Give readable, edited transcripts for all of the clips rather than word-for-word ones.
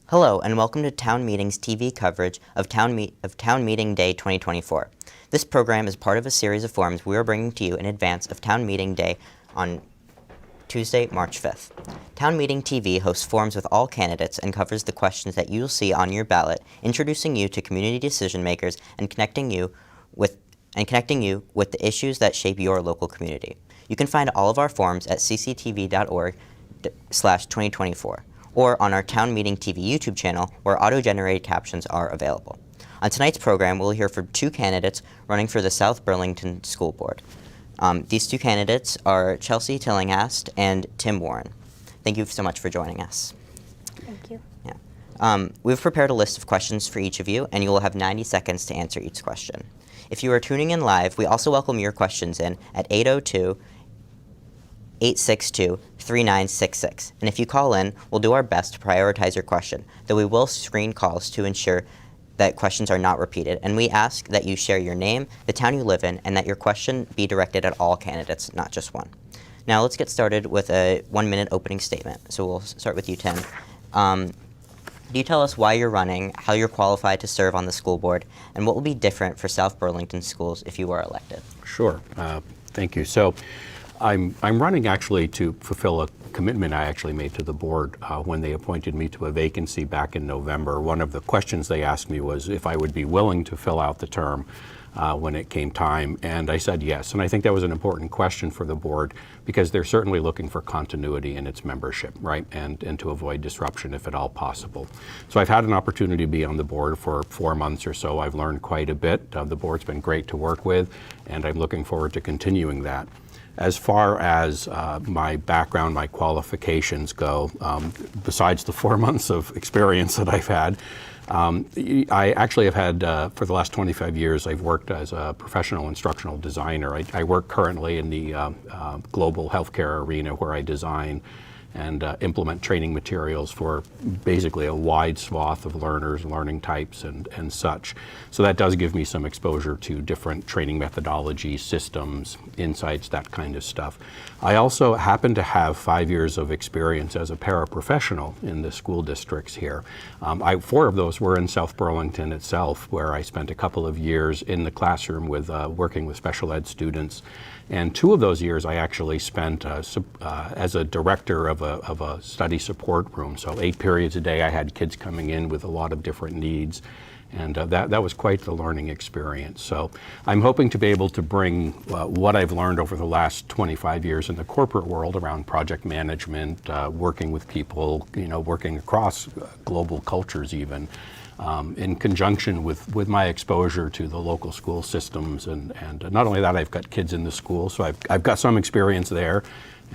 Hello, and welcome to Town Meeting's TV coverage of Town Meeting Day 2024. This program is part of a series of forums we are bringing to you in advance of Town Meeting Day on Tuesday, March 5th. Town Meeting TV hosts forums with all candidates and covers the questions that you'll see on your ballot, introducing you to community decision makers and connecting you with the issues that shape your local community. You can find all of our forums at cctv.org/2024. or on our Town Meeting TV YouTube channel, where auto-generated captions are available. On tonight's program, we'll hear from two candidates running for the South Burlington School Board. These two candidates are Chelsea Tillinghast and Tim Warren. Thank you so much for joining us. Thank you. Yeah. We've prepared a list of questions for each of you, and you will have 90 seconds to answer each question. If you are tuning in live, we also welcome your questions in at 802-862-3966. And if you call in, we'll do our best to prioritize your question, though we will screen calls to ensure that questions are not repeated. And we ask that you share your name, the town you live in, and that your question be directed at all candidates, not just one. Now let's get started with a 1-minute opening statement. So we'll start with you, Tim. Can you tell us why you're running, how you're qualified to serve on the school board, and what will be different for South Burlington schools if you are elected? Sure. Thank you. So I'm running actually to fulfill a commitment I actually made to the board when they appointed me to a vacancy back in November. One of the questions they asked me was if I would be willing to fill out the term when it came time, and I said yes. And I think that was an important question for the board because they're certainly looking for continuity in its membership, right, and to avoid disruption if at all possible. So I've had an opportunity to be on the board for 4 months or so. I've learned quite a bit. The board's been great to work with, and I'm looking forward to continuing that. As far as my background, my qualifications go, besides the 4 months of experience that I've had, I actually have had, for the last 25 years, I've worked as a professional instructional designer. I work currently in the global healthcare arena where I design and implement training materials for basically a wide swath of learners, learning types, and such. So that does give me some exposure to different training methodologies, systems, insights, that kind of stuff. I also happen to have 5 years of experience as a paraprofessional in the school districts here. 4 of those were in South Burlington itself, where I spent a couple of years in the classroom with working with special ed students. And 2 of those years I actually spent as a director of a study support room. So 8 periods a day I had kids coming in with a lot of different needs. And that was quite the learning experience. So I'm hoping to be able to bring what I've learned over the last 25 years in the corporate world around project management, working with people, working across global cultures even, in conjunction with my exposure to the local school systems. And not only that, I've got kids in the school, so I've got some experience there.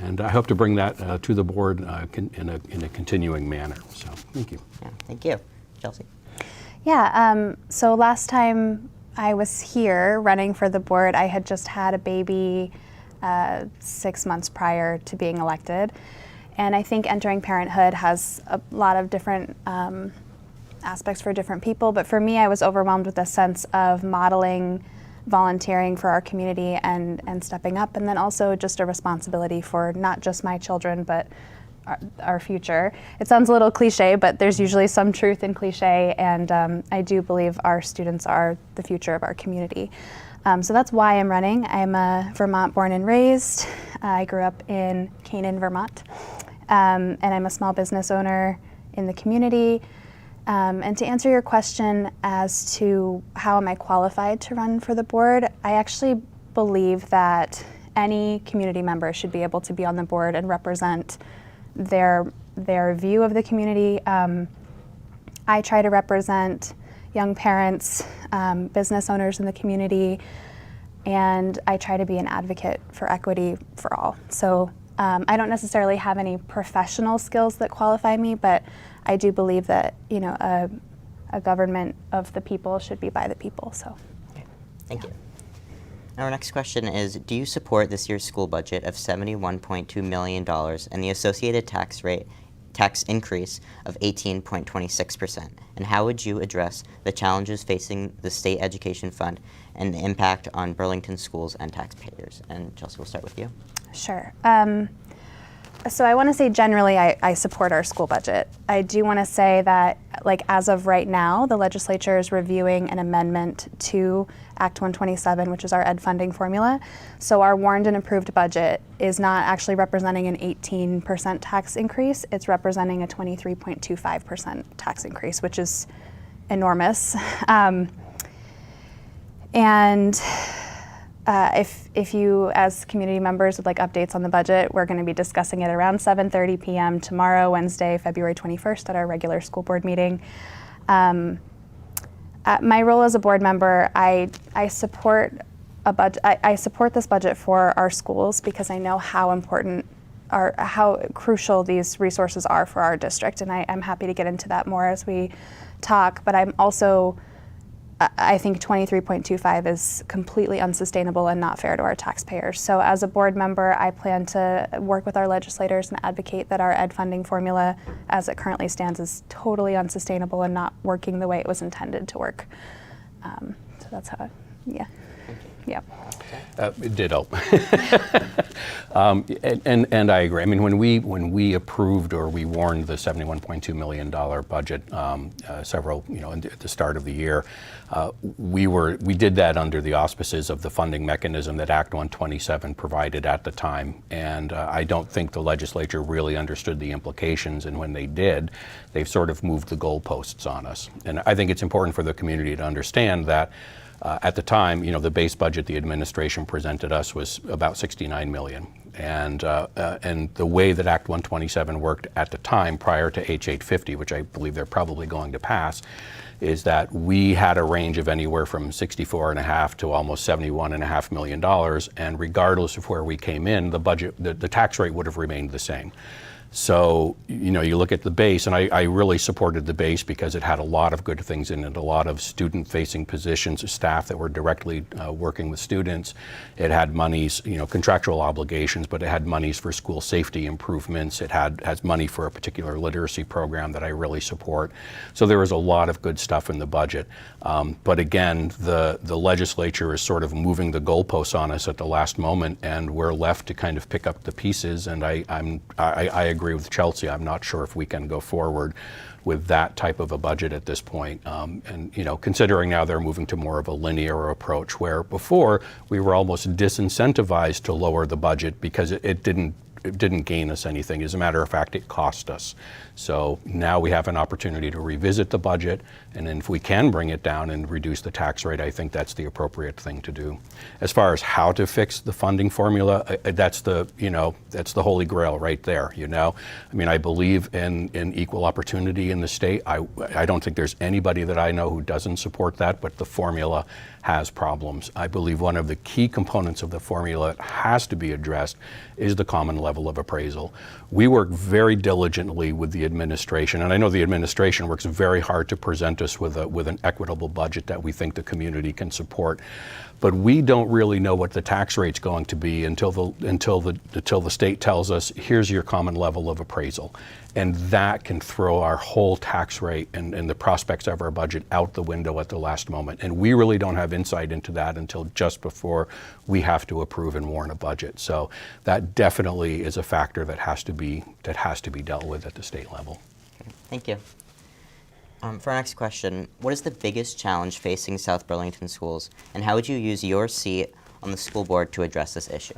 And I hope to bring that to the board in a continuing manner. So thank you. Yeah, thank you. Chelsea? Yeah, so last time I was here running for the board, I had just had a baby 6 months prior to being elected. And I think entering parenthood has a lot of different aspects for different people, but for me, I was overwhelmed with a sense of modeling volunteering for our community and stepping up, and then also just a responsibility for not just my children, but our future. It sounds a little cliche, but there's usually some truth in cliche, and I do believe our students are the future of our community. So that's why I'm running. I'm a Vermont born and raised. I grew up in Canaan, Vermont, and I'm a small business owner in the community. And to answer your question as to how am I qualified to run for the board, I actually believe that any community member should be able to be on the board and represent their view of the community. I try to represent young parents, business owners in the community, and I try to be an advocate for equity for all. So I don't necessarily have any professional skills that qualify me, but I do believe that a government of the people should be by the people. So, okay. Thank you. Our next question is, do you support this year's school budget of $71.2 million and the associated tax increase of 18.26%? And how would you address the challenges facing the state education fund and the impact on Burlington schools and taxpayers? And Chelsea, we'll start with you. Sure. So I want to say generally I support our school budget. I do want to say that, like, as of right now, the legislature is reviewing an amendment to Act 127, which is our ed funding formula. So our warned and approved budget is not actually representing an 18% tax increase. It's representing a 23.25% tax increase, which is enormous. If you, as community members, would like updates on the budget, we're going to be discussing it around 7:30 p.m. tomorrow, Wednesday, February 21st, at our regular school board meeting. My role as a board member, I support a budget. I support this budget for our schools because I know how important, how crucial these resources are for our district, and I'm happy to get into that more as we talk. But I'm also, I think 23.25 is completely unsustainable and not fair to our taxpayers. So as a board member, I plan to work with our legislators and advocate that our ed funding formula, as it currently stands, is totally unsustainable and not working the way it was intended to work. So that's how, yeah. Ditto. And I agree. I mean, when we approved or we warned the $71.2 million budget several, at the start of the year, we did that under the auspices of the funding mechanism that Act 127 provided at the time. And I don't think the legislature really understood the implications. And when they did, they've sort of moved the goalposts on us. And I think it's important for the community to understand that at the time, the base budget the administration presented us was about $69 million. And the way that Act 127 worked at the time, prior to H850, which I believe they're probably going to pass, is that we had a range of anywhere from $64.5 to almost $71.5 million. And regardless of where we came in, the budget, the tax rate would have remained the same. So, you look at the base, and I really supported the base because it had a lot of good things in it, a lot of student-facing positions, staff that were directly working with students. It had monies, contractual obligations, but it had monies for school safety improvements. It has money for a particular literacy program that I really support. So there was a lot of good stuff in the budget. But again, the legislature is sort of moving the goalposts on us at the last moment, and we're left to kind of pick up the pieces. And I agree with Chelsea. I'm not sure if we can go forward with that type of a budget at this point. And considering now they're moving to more of a linear approach, where before we were almost disincentivized to lower the budget because it didn't gain us anything. As a matter of fact, it cost us. So now we have an opportunity to revisit the budget, and then if we can bring it down and reduce the tax rate, I think that's the appropriate thing to do. As far as how to fix the funding formula, that's the holy grail right there. I mean, I believe in equal opportunity in the state. I don't think there's anybody that I know who doesn't support that, but the formula has problems. I believe one of the key components of the formula that has to be addressed is the common level of appraisal. We work very diligently with the administration, and I know the administration works very hard to present us with an equitable budget that we think the community can support. But we don't really know what the tax rate's going to be until the state tells us, here's your common level of appraisal. And that can throw our whole tax rate and the prospects of our budget out the window at the last moment. And we really don't have insight into that until just before we have to approve and warn a budget. So that definitely is a factor that has to be dealt with at the state level. Thank you. For our next question, what is the biggest challenge facing South Burlington schools, and how would you use your seat on the school board to address this issue?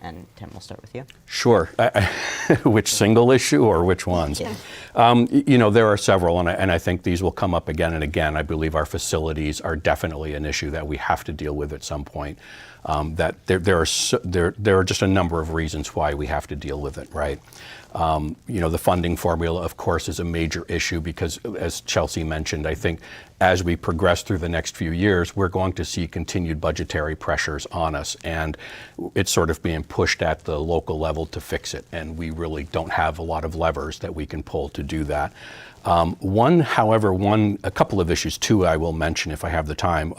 And Tim, we'll start with you. Sure. Which single issue or which ones? Yeah. There are several, and I think these will come up again and again. I believe our facilities are definitely an issue that we have to deal with at some point. That there are just a number of reasons why we have to deal with it, right? The funding formula, of course, is a major issue because, as Chelsea mentioned, I think as we progress through the next few years, we're going to see continued budgetary pressures on us, and it's sort of being pushed at the local level to fix it, and we really don't have a lot of levers that we can pull to do that. A couple of issues, too, I will mention if I have the time.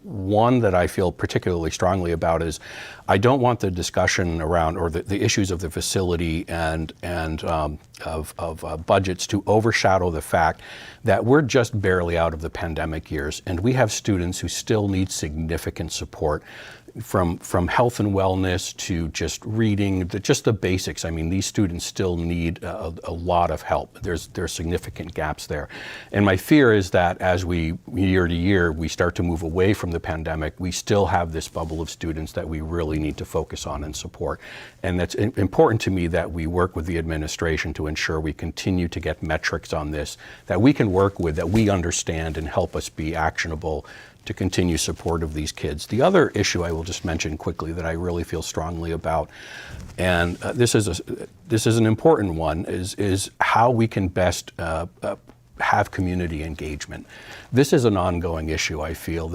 One that I feel particularly strongly about is I don't want the discussion around or the issues of the facility and of budgets to overshadow the fact that we're just barely out of the pandemic years, and we have students who still need significant support. from health and wellness to just reading, just the basics. I mean, these students still need a lot of help. There's significant gaps there. And my fear is that as we, year to year, we start to move away from the pandemic, we still have this bubble of students that we really need to focus on and support. And that's important to me that we work with the administration to ensure we continue to get metrics on this, that we can work with, that we understand and help us be actionable to continue support of these kids. The other issue I will just mention quickly that I really feel strongly about, and this is an important one, is how we can best have community engagement. This is an ongoing issue, I feel.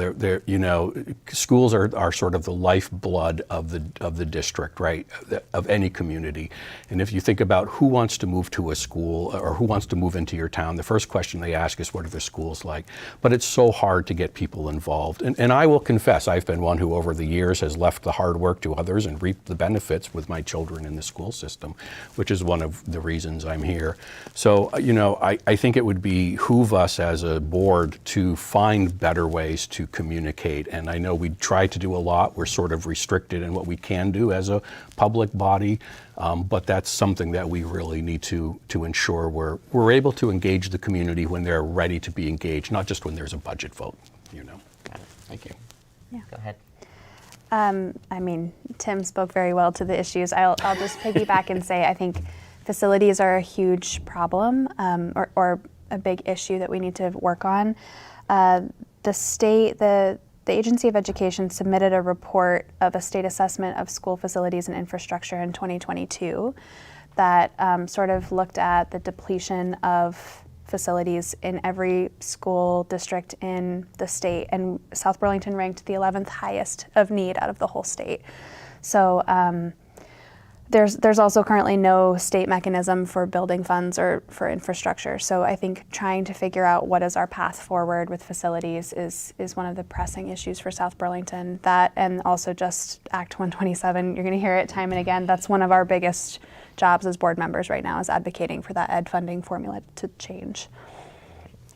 Schools are sort of the lifeblood of the district, right, of any community. And if you think about who wants to move to a school or who wants to move into your town, the first question they ask is, what are the schools like? But it's so hard to get people involved. And I will confess, I've been one who over the years has left the hard work to others and reaped the benefits with my children in the school system, which is one of the reasons I'm here. So, I think it would behoove us as a board to find better ways to communicate. And I know we try to do a lot. We're sort of restricted in what we can do as a public body, but that's something that we really need to ensure we're able to engage the community when they're ready to be engaged, not just when there's a budget vote. Got it. Thank you. Yeah. Go ahead. I mean, Tim spoke very well to the issues. I'll just piggyback and say I think facilities are a huge problem, or a big issue that we need to work on. The Agency of Education submitted a report of a state assessment of school facilities and infrastructure in 2022 that sort of looked at the depletion of facilities in every school district in the state, and South Burlington ranked the 11th highest of need out of the whole state. So there's also currently no state mechanism for building funds or for infrastructure. So I think trying to figure out what is our path forward with facilities is one of the pressing issues for South Burlington. That, and also just Act 127, you're going to hear it time and again. That's one of our biggest jobs as board members right now, is advocating for that ed funding formula to change.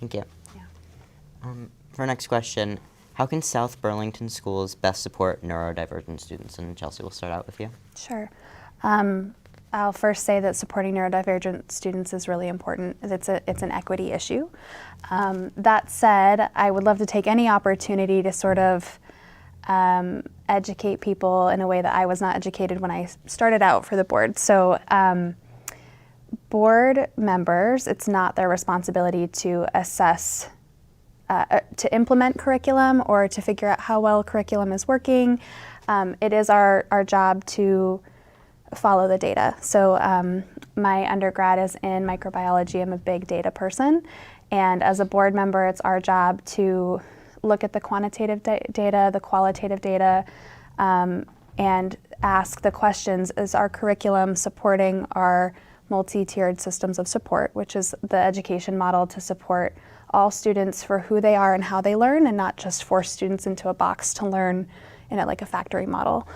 Thank you. Yeah. For our next question, how can South Burlington schools best support neurodivergent students? And Chelsea, we'll start out with you. Sure. I'll first say that supporting neurodivergent students is really important. It's an equity issue. That said, I would love to take any opportunity to sort of educate people in a way that I was not educated when I started out for the board. So board members, it's not their responsibility to assess, to implement curriculum or to figure out how well curriculum is working. It is our job to follow the data. So my undergrad is in microbiology. I'm a big data person. And as a board member, it's our job to look at the quantitative data, the qualitative data, and ask the questions, is our curriculum supporting our multi-tiered systems of support, which is the education model to support all students for who they are and how they learn, and not just force students into a box to learn in like a factory model.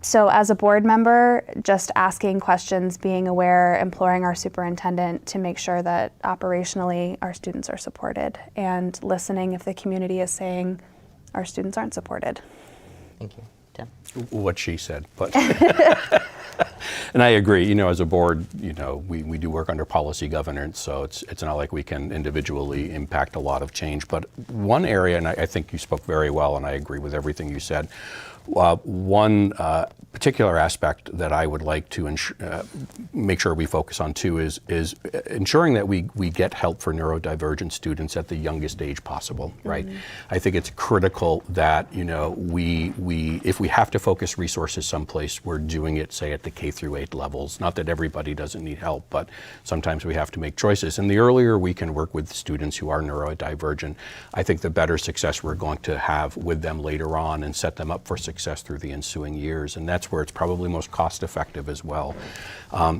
So as a board member, just asking questions, being aware, imploring our superintendent to make sure that operationally our students are supported, and listening if the community is saying our students aren't supported. Thank you. Tim? What she said, but and I agree, as a board, we do work under policy governance, so it's not like we can individually impact a lot of change. But one area, and I think you spoke very well, and I agree with everything you said, one particular aspect that I would like to make sure we focus on too is ensuring that we get help for neurodivergent students at the youngest age possible, right? Mm-hmm. I think it's critical that we if we have to focus resources someplace, we're doing it, say, at the K through 8 levels. Not that everybody doesn't need help, but sometimes we have to make choices. And the earlier we can work with students who are neurodivergent, I think the better success we're going to have with them later on and set them up for success success through the ensuing years, and that's where it's probably most cost effective as well.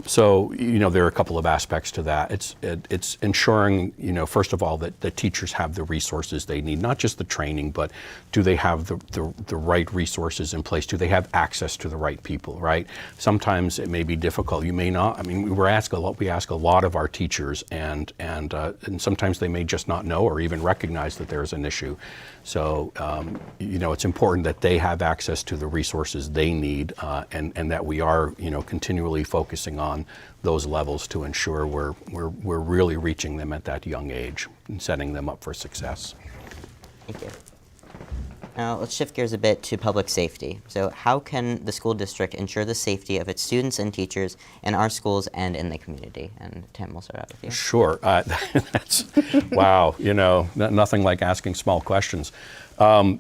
So, there are a couple of aspects to that. It's ensuring, first of all, that the teachers have the resources they need, not just the training, but do they have the right resources in place? Do they have access to the right people, right? Sometimes it may be difficult. You may not. I mean, we ask a lot of our teachers, and sometimes they may just not know or even recognize that there's an issue. So, it's important that they have access to the resources they need, and that we are, continually focusing on those levels to ensure we're really reaching them at that young age and setting them up for success. Thank you. Now let's shift gears a bit to public safety. So how can the school district ensure the safety of its students and teachers in our schools and in the community? And Tim, we'll start out with you. Sure. That's, wow, nothing like asking small questions. I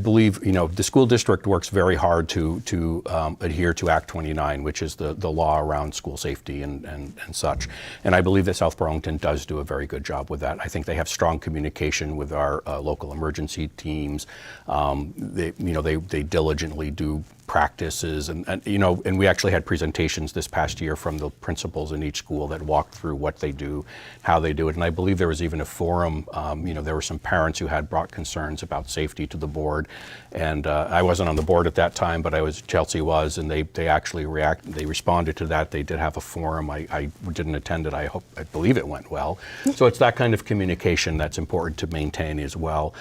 believe, the school district works very hard to adhere to Act 29, which is the law around school safety and such. And I believe that South Burlington does do a very good job with that. I think they have strong communication with our local emergency teams. They diligently do practices, and we actually had presentations this past year from the principals in each school that walked through what they do, how they do it. And I believe there was even a forum, there were some parents who had brought concerns about safety to the board, and I wasn't on the board at that time, but Chelsea was, and they actually responded to that. They did have a forum. I didn't attend it. I believe it went well. So it's that kind of communication that's important to maintain as well.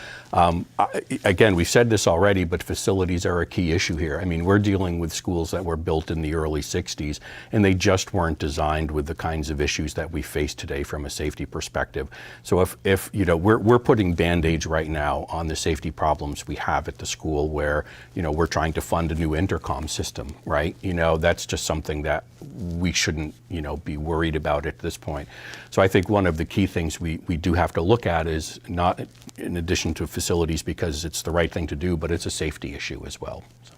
Again, we've said this already, but facilities are a key issue here. I mean, we're dealing with schools that were built in the early 60s, and they just weren't designed with the kinds of issues that we face today from a safety perspective. So if we're putting Band-Aids right now on the safety problems we have at the school, where we're trying to fund a new intercom system, right? That's just something that we shouldn't be worried about at this point. So I think one of the key things we do have to look at is not in addition to facilities, because it's the right thing to do, but it's a safety issue as well. So.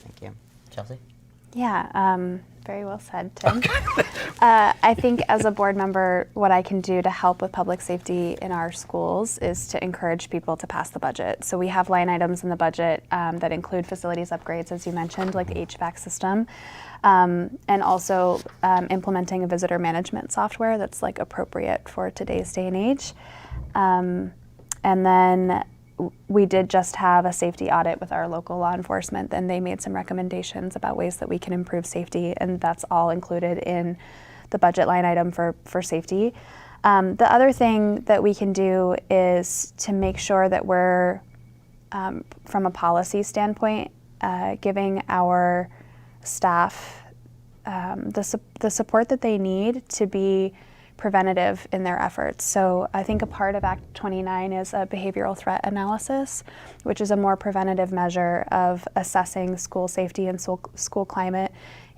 Thank you. Chelsea? Yeah, very well said, Tim. Okay. I think as a board member, what I can do to help with public safety in our schools is to encourage people to pass the budget. So we have line items in the budget that include facilities upgrades, as you mentioned, like the HVAC system, and also implementing a visitor management software that's appropriate for today's day and age. And then we did just have a safety audit with our local law enforcement, and they made some recommendations about ways that we can improve safety, and that's all included in the budget line item for safety. The other thing that we can do is to make sure that we're, from a policy standpoint, giving our staff the support that they need to be preventative in their efforts. So I think a part of Act 29 is a behavioral threat analysis, which is a more preventative measure of assessing school safety and school climate,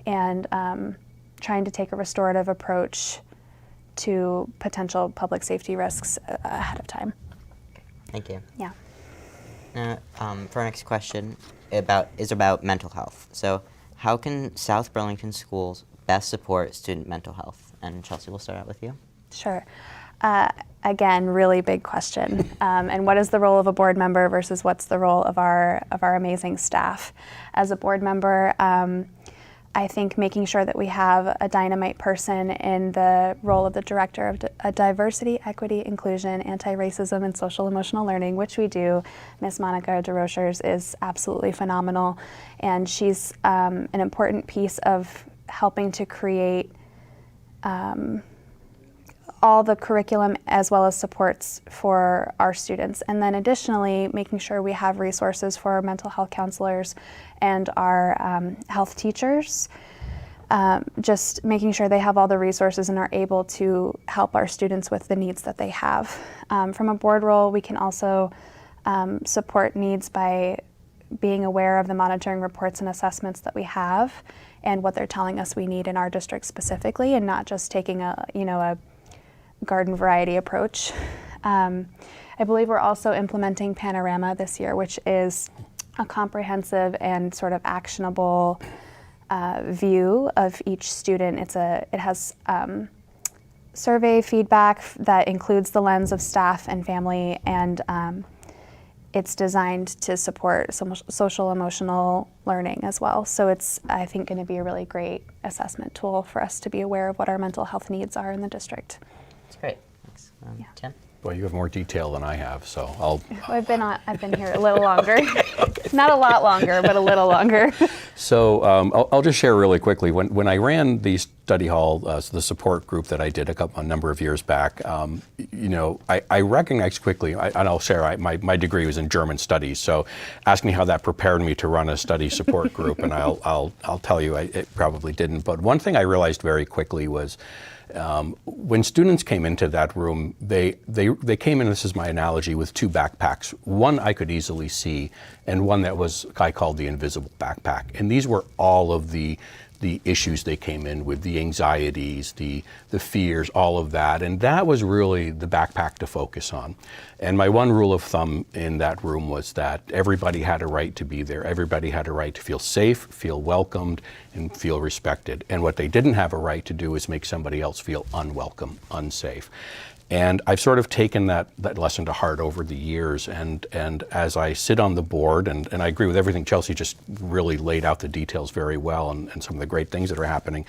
and trying to take a restorative approach to potential public safety risks ahead of time. Thank you. Yeah. For our next question is about mental health. So how can South Burlington schools best support student mental health? And Chelsea, we'll start out with you. Sure. Again, really big question. And what is the role of a board member versus what's the role of our amazing staff? As a board member, I think making sure that we have a dynamite person in the role of the director of diversity, equity, inclusion, anti-racism, and social emotional learning, which we do. Miss Monica DeRochers is absolutely phenomenal, and she's an important piece of helping to create all the curriculum as well as supports for our students. And then additionally, making sure we have resources for our mental health counselors and our health teachers. Just making sure they have all the resources and are able to help our students with the needs that they have. From a board role, we can also support needs by being aware of the monitoring reports and assessments that we have and what they're telling us we need in our district specifically, and not just taking a garden variety approach. I believe we're also implementing Panorama this year, which is a comprehensive and sort of actionable view of each student. It has survey feedback that includes the lens of staff and family, and it's designed to support some social emotional learning as well. So it's, I think, going to be a really great assessment tool for us to be aware of what our mental health needs are in the district. That's great. Thanks. Tim? Well, you have more detail than I have, so I'll... I've been here a little longer. Not a lot longer, but a little longer. So I'll just share really quickly. When I ran the study hall, the support group that I did a number of years back, I recognized quickly, and I'll share, my degree was in German studies, so ask me how that prepared me to run a study support group, and I'll tell you it probably didn't. But one thing I realized very quickly was when students came into that room, they came in, this is my analogy, with two backpacks. One I could easily see, and one that was, I called the invisible backpack. And these were all of the issues they came in with, the anxieties, the fears, all of that. And that was really the backpack to focus on. And my one rule of thumb in that room was that everybody had a right to be there. Everybody had a right to feel safe, feel welcomed, and feel respected. And what they didn't have a right to do is make somebody else feel unwelcome, unsafe. And I've sort of taken that lesson to heart over the years. And as I sit on the board, and I agree with everything Chelsea just really laid out the details very well and some of the great things that are happening.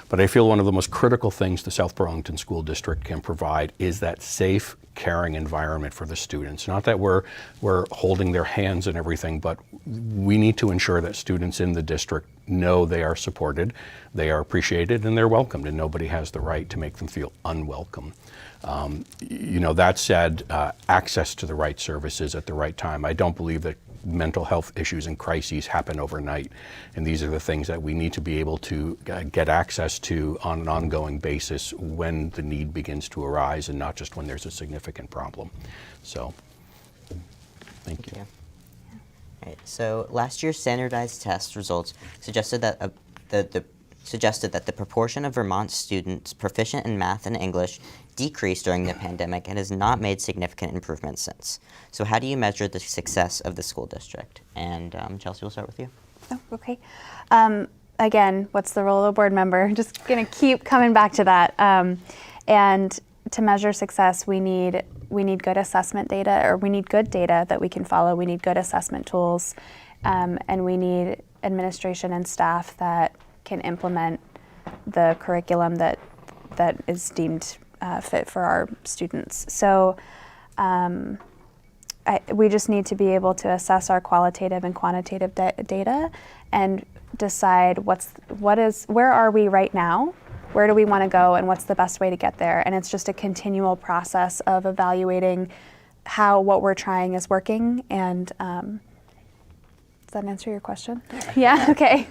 But I feel one of the most critical things the South Burlington School District can provide is that safe, caring environment for the students. Not that we're holding their hands and everything, but we need to ensure that students in the district know they are supported, they are appreciated, and they're welcomed, and nobody has the right to make them feel unwelcome. That said, access to the right services at the right time. I don't believe that mental health issues and crises happen overnight. And these are the things that we need to be able to get access to on an ongoing basis when the need begins to arise and not just when there's a significant problem. So, thank you. All right, so last year's standardized test results suggested that the proportion of Vermont students proficient in math and English decreased during the pandemic and has not made significant improvements since. So how do you measure the success of the school district? And Chelsea, we'll start with you. Oh, okay. Again, what's the role of a board member? Just going to keep coming back to that. And to measure success, we need good assessment data, or we need good data that we can follow. We need good assessment tools, and we need administration and staff that can implement the curriculum that is deemed fit for our students. So we just need to be able to assess our qualitative and quantitative data and decide where are we right now, where do we want to go, and what's the best way to get there. And it's just a continual process of evaluating what we're trying is working. And does that answer your question? Yeah, okay.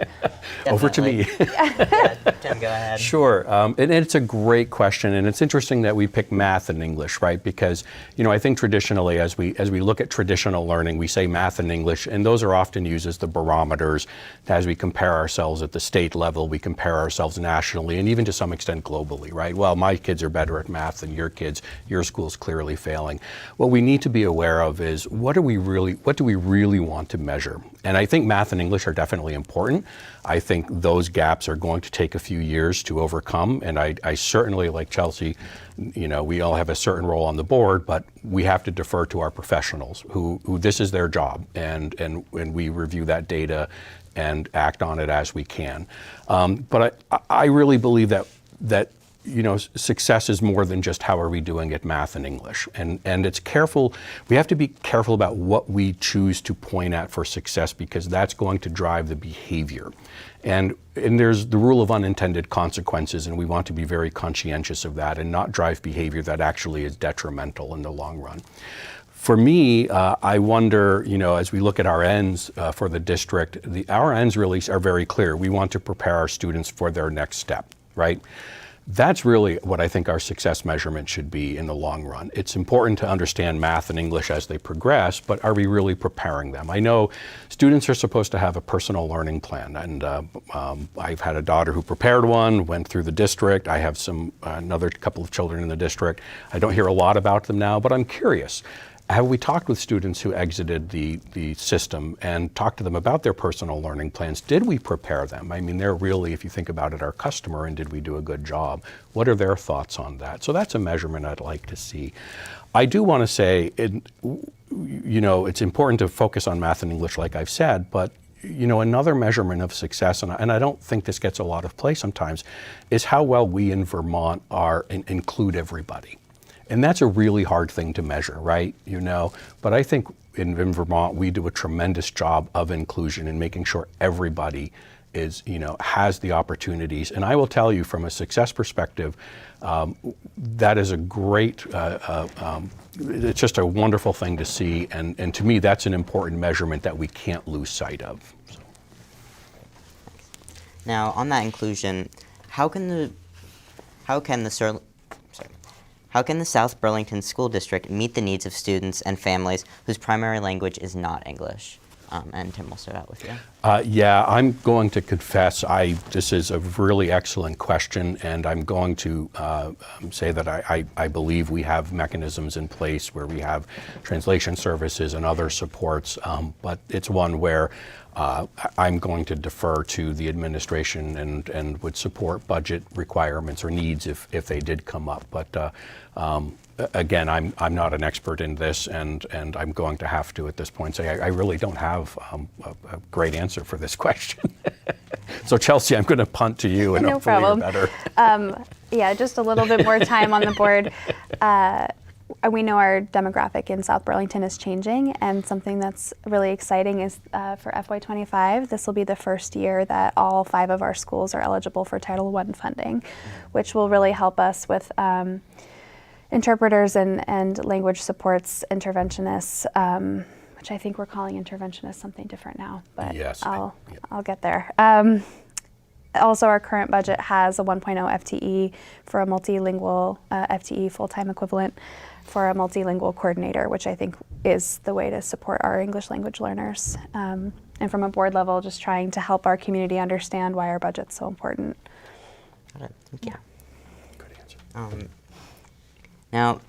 Over to me. Yeah, Tim, go ahead. Sure, and it's a great question, and it's interesting that we pick math and English, right? Because, I think traditionally, as we look at traditional learning, we say math and English, and those are often used as the barometers as we compare ourselves at the state level, we compare ourselves nationally, and even to some extent globally, right? Well, my kids are better at math than your kids, your school's clearly failing. What we need to be aware of is what do we really want to measure? And I think math and English are definitely important. I think those gaps are going to take a few years to overcome, and I certainly, like Chelsea, we all have a certain role on the board, but we have to defer to our professionals who this is their job, and we review that data and act on it as we can. But I really believe that success is more than just how are we doing at math and English. And it's careful, we have to be careful about what we choose to point at for success, because that's going to drive the behavior. And there's the rule of unintended consequences, and we want to be very conscientious of that and not drive behavior that actually is detrimental in the long run. For me, I wonder, as we look at our ends for the district, our ends really are very clear. We want to prepare our students for their next step, right? That's really what I think our success measurement should be in the long run. It's important to understand math and English as they progress, but are we really preparing them? I know students are supposed to have a personal learning plan, and I've had a daughter who prepared one, went through the district. I have another couple of children in the district. I don't hear a lot about them now, but I'm curious. have we talked with students who exited the system and talked to them about their personal learning plans? Did we prepare them? I mean, they're really, if you think about it, our customer, and did we do a good job? What are their thoughts on that? So that's a measurement I'd like to see. I do want to say, it's important to focus on math and English, like I've said, but another measurement of success, and I don't think this gets a lot of play sometimes, is how well we in Vermont include everybody. And that's a really hard thing to measure, right? But I think in Vermont, we do a tremendous job of inclusion and making sure everybody has the opportunities. And I will tell you, from a success perspective, that is a great, it's just a wonderful thing to see. And to me, that's an important measurement that we can't lose sight of. So. Now, on that inclusion, how can the South Burlington School District meet the needs of students and families whose primary language is not English? And Tim, we'll start out with you. Yeah, I'm going to confess, this is a really excellent question, and I'm going to say that I believe we have mechanisms in place where we have translation services and other supports, but it's one where I'm going to defer to the administration and would support budget requirements or needs if they did come up. But again, I'm not an expert in this, and I'm going to have to at this point say I really don't have a great answer for this question. So Chelsea, I'm going to punt to you, and no hopefully problem. You're better. Yeah, just a little bit more time on the board. We know our demographic in South Burlington is changing, and something that's really exciting is for FY25, this will be the first year that all 5 of our schools are eligible for Title I funding, which will really help us with interpreters and language supports, interventionists, which I think we're calling interventionists something different now, but yes, I'll get there. Also, our current budget has a 1.0 FTE for a multilingual FTE full-time equivalent for a multilingual coordinator, which I think is the way to support our English language learners. And from a board level, just trying to help our community understand why our budget's so important. Got it. Thank you. Yeah. Good answer. Now,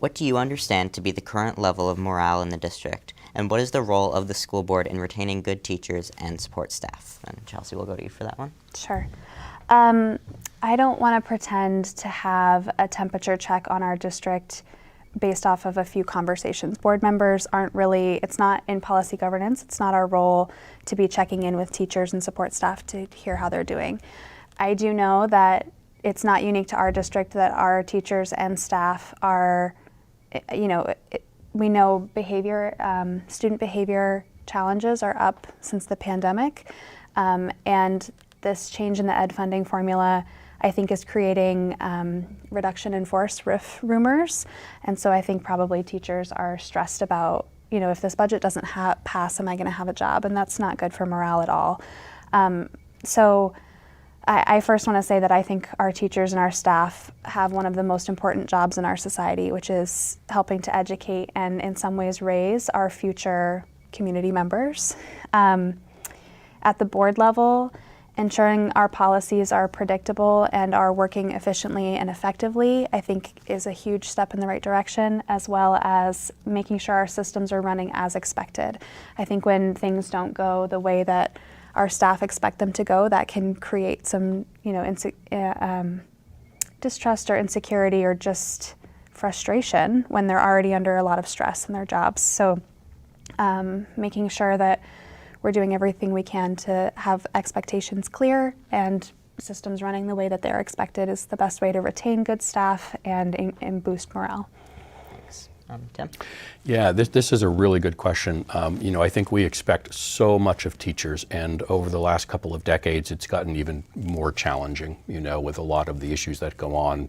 what do you understand to be the current level of morale in the district, and what is the role of the school board in retaining good teachers and support staff? And Chelsea, we'll go to you for that one. Sure. I don't want to pretend to have a temperature check on our district based off of a few conversations. Board members aren't really, it's not in policy governance, it's not our role to be checking in with teachers and support staff to hear how they're doing. I do know that it's not unique to our district that our teachers and staff are, we know student behavior challenges are up since the pandemic, and this change in the ed funding formula I think is creating reduction in force RIF rumors, and so I think probably teachers are stressed about, if this budget doesn't pass, am I going to have a job? And that's not good for morale at all. So I first want to say that I think our teachers and our staff have one of the most important jobs in our society, which is helping to educate and in some ways raise our future community members. At the board level, ensuring our policies are predictable and are working efficiently and effectively, I think is a huge step in the right direction, as well as making sure our systems are running as expected. I think when things don't go the way that our staff expect them to go, that can create some, distrust or insecurity or just frustration when they're already under a lot of stress in their jobs. So making sure that we're doing everything we can to have expectations clear and systems running the way that they're expected is the best way to retain good staff and boost morale. Thanks. Tim? Yeah, this is a really good question. I think we expect so much of teachers, and over the last couple of decades, it's gotten even more challenging, with a lot of the issues that go on.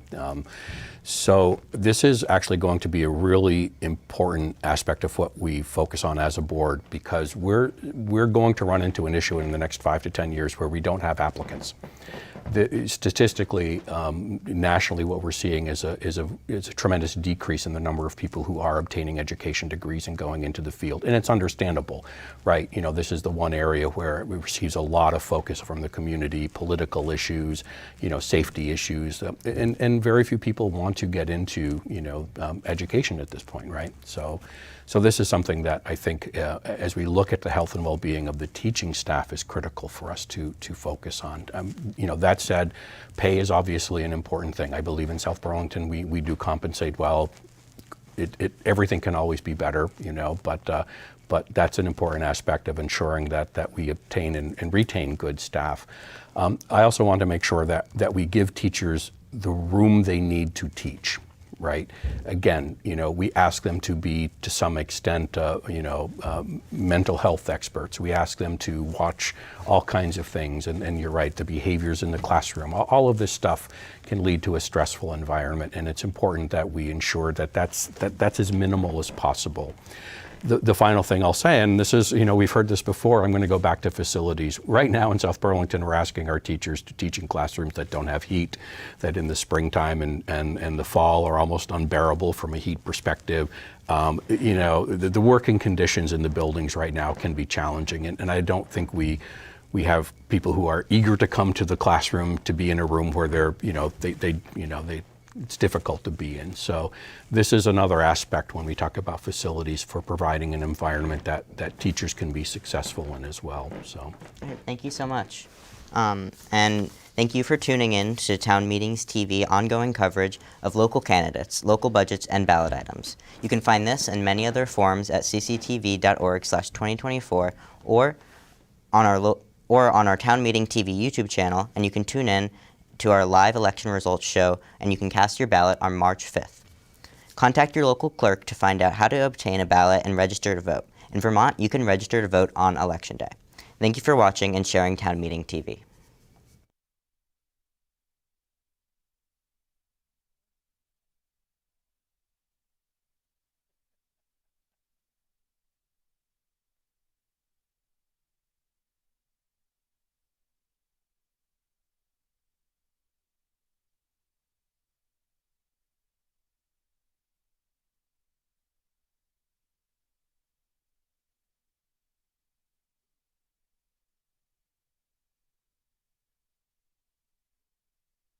So this is actually going to be a really important aspect of what we focus on as a board, because we're going to run into an issue in the next 5 to 10 years where we don't have applicants. Statistically, nationally, what we're seeing is a tremendous decrease in the number of people who are obtaining education degrees and going into the field, and it's understandable, right? You know, this is the one area where it receives a lot of focus from the community, political issues, you know, safety issues, and very few people want to get into, you know, education at this point, right? So this is something that I think, as we look at the health and well-being of the teaching staff, is critical for us to focus on. You know, that said, pay is obviously an important thing. I believe in South Burlington we do compensate well. Everything can always be better, you know, but that's an important aspect of ensuring that we obtain and retain good staff. I also want to make sure that we give teachers the room they need to teach. Right. Again, you know, we ask them to be, to some extent, you know, mental health experts. We ask them to watch all kinds of things. And you're right, the behaviors in the classroom, all of this stuff can lead to a stressful environment. And it's important that we ensure that's as minimal as possible. The final thing I'll say, and this is, you know, we've heard this before, I'm going to go back to facilities. Right now in South Burlington, we're asking our teachers to teach in classrooms that don't have heat, that in the springtime and the fall are almost unbearable from a heat perspective. You know, the working conditions in the buildings right now can be challenging, and I don't think we have people who are eager to come to the classroom to be in a room where they're, you know, it's difficult to be in. So this is another aspect when we talk about facilities for providing an environment that teachers can be successful in as well. So, all right, thank you so much. And thank you for tuning in to Town Meetings TV ongoing coverage of local candidates, local budgets, and ballot items. You can find this and many other forums at cctv.org/2024 or on our Town Meeting TV YouTube channel, and you can tune in to our live election results show, and you can cast your ballot on March 5th. Contact your local clerk to find out how to obtain a ballot and register to vote. In Vermont, you can register to vote on Election Day. Thank you for watching and sharing Town Meeting TV.